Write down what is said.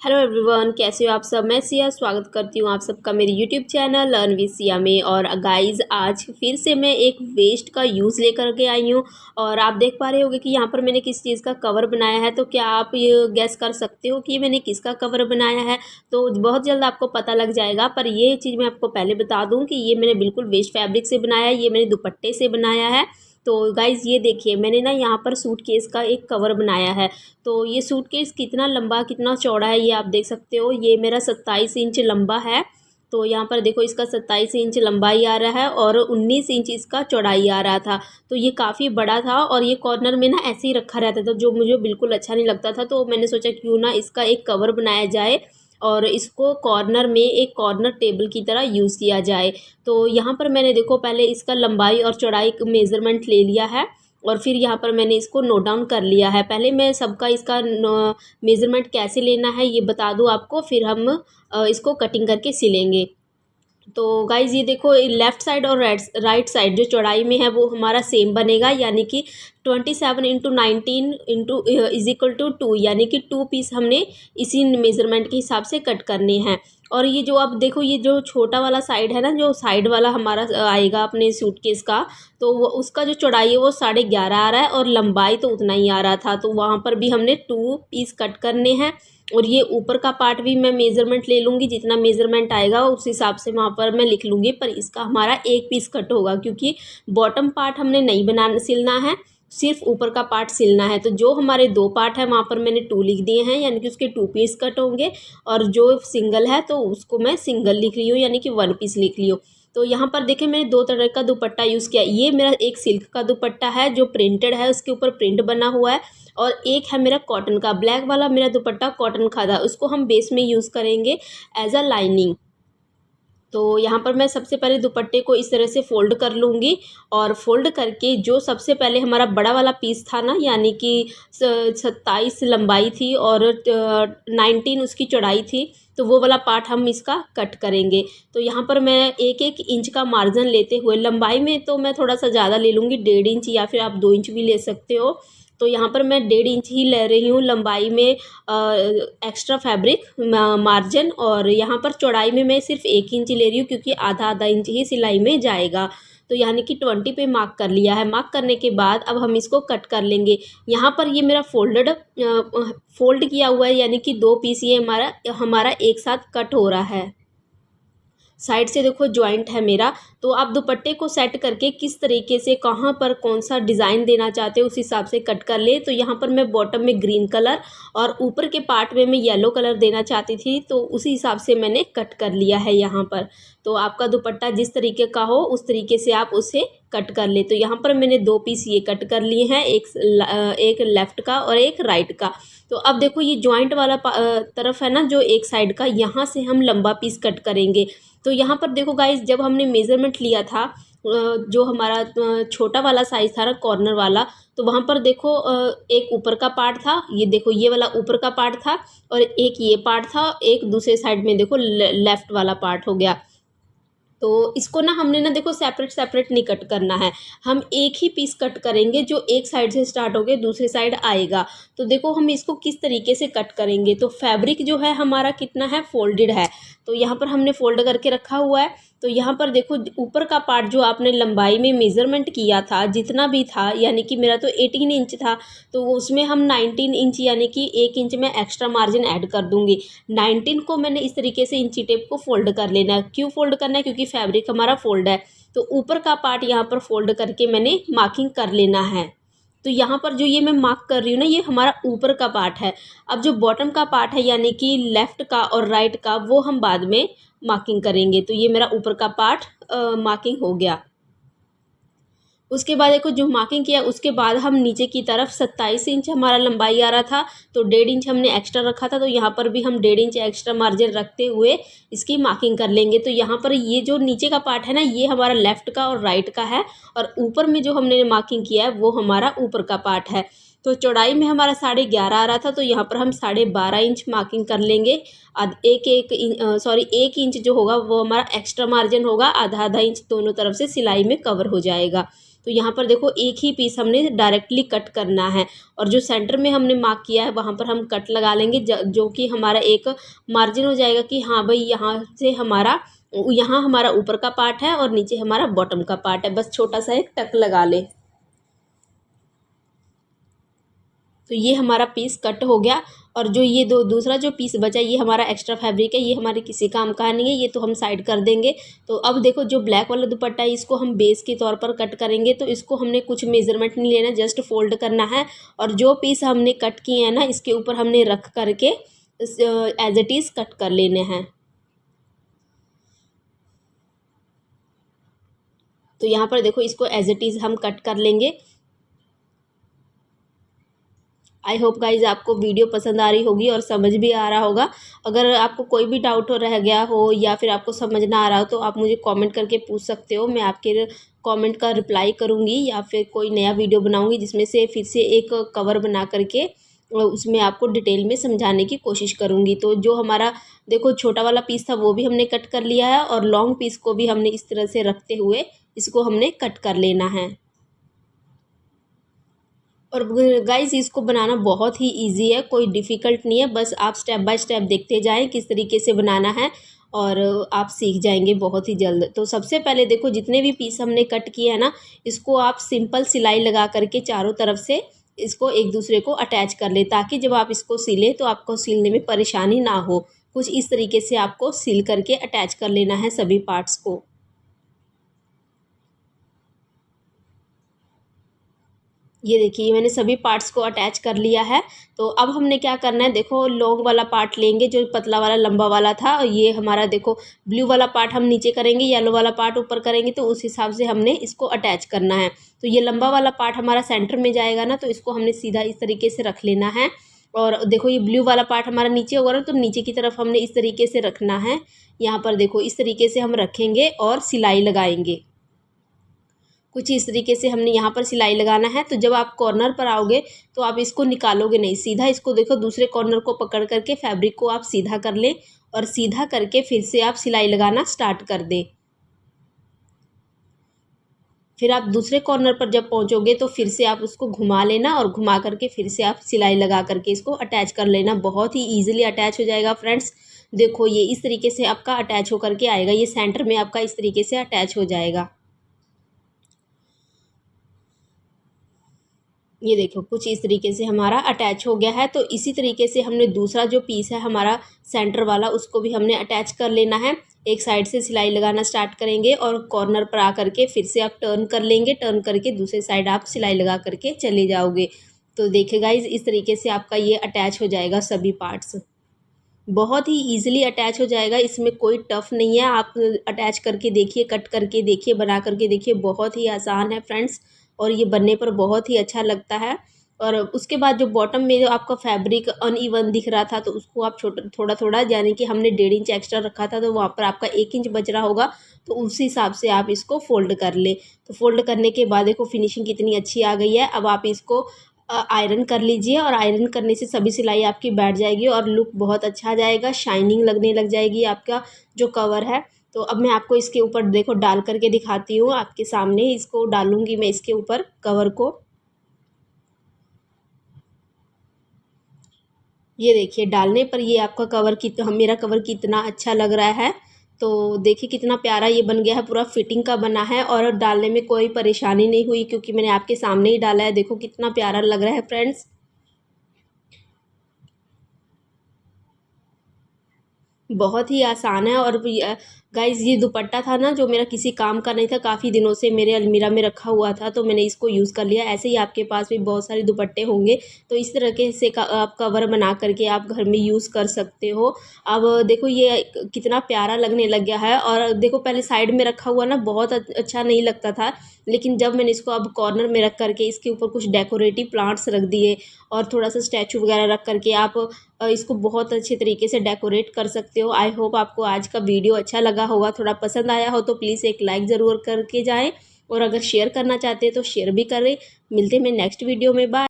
Hello everyone, कैसे हो आप सब। मैं सिया स्वागत करती हूँ आप सबका मेरे YouTube channel learn with Siya में। और गाइस, आज फिर से मैं एक वेस्ट का यूज़ लेकर के आई हूँ। और आप देख पा रहे होंगे कि यहाँ पर मैंने किस चीज़ का कवर बनाया है। तो क्या आप ये गैस कर सकते हो कि मैंने किसका कवर बनाया है? तो बहुत जल्द आपको पता लग जाएगा। पर ये चीज़ मैं आपको पहले बता दूँ कि ये मैंने बिल्कुल वेस्ट फैब्रिक से बनाया है, ये मैंने दुपट्टे से बनाया है। तो गाइज़, ये देखिए, मैंने ना यहाँ पर सूटकेस का एक कवर बनाया है। तो ये सूटकेस कितना लंबा कितना चौड़ा है ये आप देख सकते हो। ये मेरा 27 इंच लंबा है। तो यहाँ पर देखो, इसका 27 इंच लंबाई आ रहा है और 19 इंच इसका चौड़ाई आ रहा था। तो ये काफ़ी बड़ा था और ये कॉर्नर में ना ऐसे ही रखा रहता था, जो मुझे बिल्कुल अच्छा नहीं लगता था। तो मैंने सोचा क्यों ना इसका एक कवर बनाया जाए और इसको कॉर्नर में एक कॉर्नर टेबल की तरह यूज़ किया जाए। तो यहाँ पर मैंने देखो पहले इसका लंबाई और चौड़ाई मेज़रमेंट ले लिया है और फिर यहाँ पर मैंने इसको नोट डाउन कर लिया है। पहले मैं सबका इसका मेज़रमेंट कैसे लेना है ये बता दूँ आपको, फिर हम इसको कटिंग करके सिलेंगे। तो गाइज़, ये देखो, लेफ़्ट साइड और राइट साइड जो चौड़ाई में है वो हमारा सेम बनेगा, यानी कि 27 × 19 इंटू इज इक्वल टू 2, यानी कि 2 पीस हमने इसी मेज़रमेंट के हिसाब से कट करने हैं। और ये जो आप देखो, ये जो छोटा वाला साइड है ना, जो साइड वाला हमारा आएगा अपने सूटकेस का, तो वो उसका जो चौड़ाई है वो 11.5 आ रहा है और लंबाई तो उतना ही आ रहा था। तो वहाँ पर भी हमने 2 पीस कट करने हैं। और ये ऊपर का पार्ट भी मैं मेज़रमेंट ले लूँगी, जितना मेज़रमेंट आएगा उस हिसाब से वहाँ पर मैं लिख लूँगी। पर इसका हमारा एक पीस कट होगा, क्योंकि बॉटम पार्ट हमने नहीं सिलना है, सिर्फ ऊपर का पार्ट सिलना है। तो जो हमारे 2 पार्ट हैं वहाँ पर मैंने 2 लिख दिए हैं, यानी कि उसके 2 पीस कट होंगे। और जो सिंगल है तो उसको मैं सिंगल लिख रही हूँ, यानी कि 1 पीस लिख ली हूँ। तो यहाँ पर देखिए, मैंने 2 तरह का दुपट्टा यूज़ किया। ये मेरा एक सिल्क का दुपट्टा है जो प्रिंटेड है, उसके ऊपर प्रिंट बना हुआ है। और एक है मेरा कॉटन का, ब्लैक वाला मेरा दुपट्टा कॉटन का था, उसको हम बेस में यूज़ करेंगे एज अ लाइनिंग। तो यहाँ पर मैं सबसे पहले दुपट्टे को इस तरह से फ़ोल्ड कर लूँगी। और फ़ोल्ड करके जो सबसे पहले हमारा बड़ा वाला पीस था ना, यानी कि 27 लंबाई थी और 19 उसकी चौड़ाई थी, तो वो वाला पार्ट हम इसका कट करेंगे। तो यहाँ पर मैं 1-1 इंच का मार्जिन लेते हुए, लंबाई में तो मैं थोड़ा सा ज़्यादा ले लूँगी, 1.5 इंच या फिर आप 2 इंच भी ले सकते हो। तो यहाँ पर मैं 1.5 इंच ही ले रही हूँ लंबाई में एक्स्ट्रा फैब्रिक मार्जिन। और यहाँ पर चौड़ाई में मैं सिर्फ 1 इंच ले रही हूँ, क्योंकि आधा आधा इंच ही सिलाई में जाएगा। तो यानी कि 20 पे मार्क कर लिया है। मार्क करने के बाद अब हम इसको कट कर लेंगे। यहाँ पर ये मेरा फोल्ड किया हुआ है, यानी कि 2 पीस ये हमारा हमारा एक साथ कट हो रहा है। साइड से देखो जॉइंट है मेरा। तो आप दुपट्टे को सेट करके किस तरीके से कहाँ पर कौन सा डिज़ाइन देना चाहते हो उस हिसाब से कट कर ले। तो यहाँ पर मैं बॉटम में ग्रीन कलर और ऊपर के पार्ट में मैं येलो कलर देना चाहती थी, तो उसी हिसाब से मैंने कट कर लिया है यहाँ पर। तो आपका दुपट्टा जिस तरीके का हो उस तरीके से आप उसे कट कर ले। तो यहाँ पर मैंने 2 पीस ये कट कर लिए हैं, एक लेफ़्ट का और एक राइट का। तो अब देखो, ये जॉइंट वाला तरफ है ना, जो एक साइड का, यहाँ से हम लंबा पीस कट करेंगे। तो यहाँ पर देखो गाइस, जब हमने मेज़रमेंट लिया था, जो हमारा छोटा वाला साइज़ था ना, कॉर्नर वाला, तो वहाँ पर देखो एक ऊपर का पार्ट था, ये देखो ये वाला ऊपर का पार्ट था, और एक ये पार्ट था, एक दूसरे साइड में देखो लेफ़्ट वाला पार्ट हो गया। तो इसको ना हमने ना देखो सेपरेट सेपरेट नहीं कट करना है, हम एक ही पीस कट करेंगे, जो एक साइड से स्टार्ट होके दूसरी साइड आएगा। तो देखो हम इसको किस तरीके से कट करेंगे। तो फैब्रिक जो है हमारा कितना है, फोल्डेड है। तो यहाँ पर हमने फोल्ड करके रखा हुआ है। तो यहाँ पर देखो ऊपर का पार्ट जो आपने लंबाई में मेज़रमेंट किया था, जितना भी था, यानी कि मेरा तो 18 इंच था, तो वो उसमें हम 19 इंच, यानी कि 1 इंच में एक्स्ट्रा मार्जिन ऐड कर दूँगी। 19 को मैंने इस तरीके से इंची टेप को फ़ोल्ड कर लेना है। क्यों फ़ोल्ड करना है? क्योंकि फैब्रिक हमारा फ़ोल्ड है। तो ऊपर का पार्ट यहाँ पर फ़ोल्ड करके मैंने मार्किंग कर लेना है। तो यहाँ पर जो ये मैं मार्क कर रही हूँ ना, ये हमारा ऊपर का पार्ट है। अब जो बॉटम का पार्ट है, यानी कि लेफ़्ट का और राइट का, वो हम बाद में मार्किंग करेंगे। तो ये मेरा ऊपर का पार्ट मार्किंग हो गया। उसके बाद देखो, जो मार्किंग किया उसके बाद हम नीचे की तरफ 27 इंच हमारा लंबाई आ रहा था, तो 1.5 इंच हमने एक्स्ट्रा रखा था। तो यहाँ पर भी हम 1.5 इंच एक्स्ट्रा मार्जिन रखते हुए इसकी मार्किंग कर लेंगे। तो यहाँ पर ये जो नीचे का पार्ट है ना, ये हमारा लेफ़्ट का और राइट का है, और ऊपर में जो हमने मार्किंग किया है वो हमारा ऊपर का पार्ट है। तो चौड़ाई में हमारा 11.5 आ रहा था, तो यहाँ पर हम 12.5 इंच मार्किंग कर लेंगे। एक इंच जो होगा वो हमारा एक्स्ट्रा मार्जिन होगा, आधा आधा इंच दोनों तरफ से सिलाई में कवर हो जाएगा। तो यहाँ पर देखो एक ही पीस हमने डायरेक्टली कट करना है, और जो सेंटर में हमने मार्क किया है वहाँ पर हम कट लगा लेंगे, जो कि हमारा एक मार्जिन हो जाएगा कि हाँ भाई यहाँ हमारा ऊपर का पार्ट है और नीचे हमारा बॉटम का पार्ट है, बस छोटा सा एक टक लगा ले। तो ये हमारा पीस कट हो गया, और जो ये दूसरा जो पीस बचा ये हमारा एक्स्ट्रा फैब्रिक है, ये हमारे किसी काम का नहीं है, ये तो हम साइड कर देंगे। तो अब देखो जो ब्लैक वाला दुपट्टा है इसको हम बेस के तौर पर कट करेंगे, तो इसको हमने कुछ मेजरमेंट नहीं लेना, जस्ट फोल्ड करना है, और जो पीस हमने कट किए हैं ना इसके ऊपर हमने रख करके एज इट इज़ कट कर लेने हैं। तो यहाँ पर देखो इसको एज इट इज़ हम कट कर लेंगे। आई होप गाइज आपको वीडियो पसंद आ रही होगी और समझ भी आ रहा होगा। अगर आपको कोई भी डाउट हो रह गया हो या फिर आपको समझ ना आ रहा हो तो आप मुझे कमेंट करके पूछ सकते हो, मैं आपके कमेंट का रिप्लाई करूँगी, या फिर कोई नया वीडियो बनाऊँगी जिसमें से फिर से एक कवर बना करके उसमें आपको डिटेल में समझाने की कोशिश करूँगी। तो जो हमारा देखो छोटा वाला पीस था वो भी हमने कट कर लिया है, और लॉन्ग पीस को भी हमने इस तरह से रखते हुए इसको हमने कट कर लेना है। और गाइस इसको बनाना बहुत ही इजी है, कोई डिफ़िकल्ट नहीं है, बस आप स्टेप बाय स्टेप देखते जाएं किस तरीके से बनाना है, और आप सीख जाएंगे बहुत ही जल्द। तो सबसे पहले देखो जितने भी पीस हमने कट किए हैं ना इसको आप सिंपल सिलाई लगा करके चारों तरफ से इसको एक दूसरे को अटैच कर ले, ताकि जब आप इसको सिलें तो आपको सिलने में परेशानी ना हो। कुछ इस तरीके से आपको सिल करके अटैच कर लेना है सभी पार्ट्स को। ये देखिए मैंने सभी पार्ट्स को अटैच कर लिया है। तो अब हमने क्या करना है, देखो लॉन्ग वाला पार्ट लेंगे जो पतला वाला लंबा वाला था, और ये हमारा देखो ब्लू वाला पार्ट हम नीचे करेंगे, येलो वाला पार्ट ऊपर करेंगे, तो उस हिसाब से हमने इसको अटैच करना है। तो ये लंबा वाला पार्ट हमारा सेंटर में जाएगा ना, तो इसको हमने सीधा इस तरीके से रख लेना है। और देखो ये ब्लू वाला पार्ट हमारा नीचे होगा ना, तो नीचे की तरफ हमने इस तरीके से रखना है। यहाँ पर देखो इस तरीके से हम रखेंगे और सिलाई लगाएंगे। कुछ इस तरीके से हमने यहाँ पर सिलाई लगाना है। तो जब आप कॉर्नर पर आओगे तो आप इसको निकालोगे नहीं, सीधा इसको देखो दूसरे कॉर्नर को पकड़ करके फैब्रिक को आप सीधा कर लें, और सीधा करके फिर से आप सिलाई लगाना स्टार्ट कर दें। फिर आप दूसरे कॉर्नर पर जब पहुँचोगे तो फिर से आप उसको घुमा लेना, और घुमा करके फिर से आप सिलाई लगा करके इसको अटैच कर लेना। बहुत ही ईजिली अटैच हो जाएगा फ्रेंड्स। देखो ये इस तरीके से आपका अटैच होकर के आएगा, ये सेंटर में आपका इस तरीके से अटैच हो जाएगा। ये देखो कुछ इस तरीके से हमारा अटैच हो गया है। तो इसी तरीके से हमने दूसरा जो पीस है हमारा सेंटर वाला उसको भी हमने अटैच कर लेना है। एक साइड से सिलाई लगाना स्टार्ट करेंगे और कॉर्नर पर आ करके फिर से आप टर्न कर लेंगे, टर्न करके दूसरे साइड आप सिलाई लगा करके चले जाओगे। तो देखिए गाइज इस तरीके से आपका ये अटैच हो जाएगा सभी पार्ट्स। बहुत ही ईजिली अटैच हो जाएगा, इसमें कोई टफ़ नहीं है। आप अटैच करके देखिए, कट करके देखिए, बना करके देखिए, बहुत ही आसान है फ्रेंड्स, और ये बनने पर बहुत ही अच्छा लगता है। और उसके बाद जो बॉटम में जो आपका फैब्रिक अनइवन दिख रहा था तो उसको आप छोटा थोड़ा थोड़ा, यानी कि हमने 1.5 इंच एक्स्ट्रा रखा था तो वहाँ पर आपका 1 इंच बच रहा होगा, तो उस हिसाब से आप इसको फ़ोल्ड कर लें। तो फ़ोल्ड करने के बाद देखो फिनिशिंग कितनी अच्छी आ गई है। अब आप इसको आयरन कर लीजिए, और आयरन करने से सभी सिलाई आपकी बैठ जाएगी और लुक बहुत अच्छा आ जाएगा, शाइनिंग लगने लग जाएगी आपका जो कवर है। तो अब मैं आपको इसके ऊपर देखो डाल करके दिखाती हूँ, आपके सामने इसको डालूँगी मैं इसके ऊपर कवर को। ये देखिए डालने पर ये आपका कवर मेरा कवर कितना अच्छा लग रहा है। तो देखिए कितना प्यारा ये बन गया है, पूरा फिटिंग का बना है, और डालने में कोई परेशानी नहीं हुई क्योंकि मैंने आपके सामने ही डाला है। देखो कितना प्यारा लग रहा है फ्रेंड्स। बहुत ही आसान है। और गाइज़ ये दुपट्टा था ना जो मेरा किसी काम का नहीं था, काफ़ी दिनों से मेरे अलमीरा में रखा हुआ था, तो मैंने इसको यूज़ कर लिया। ऐसे ही आपके पास भी बहुत सारे दुपट्टे होंगे, तो इस तरीके से आप कवर बना करके आप घर में यूज़ कर सकते हो। अब देखो ये कितना प्यारा लगने लग गया है, और देखो पहले साइड में रखा हुआ ना बहुत अच्छा नहीं लगता था, लेकिन जब मैंने इसको अब कॉर्नर में रख करके इसके ऊपर कुछ डेकोरेटिव प्लांट्स रख दिए और थोड़ा सा स्टैचू वगैरह रख करके आप इसको बहुत अच्छे तरीके से डेकोरेट कर सकते हो। आई होप आपको आज का वीडियो अच्छा लगा होगा, थोड़ा पसंद आया हो तो प्लीज़ एक लाइक ज़रूर करके जाएँ, और अगर शेयर करना चाहते हैं तो शेयर भी करें। मिलते हैं मैं नेक्स्ट वीडियो में, बाय।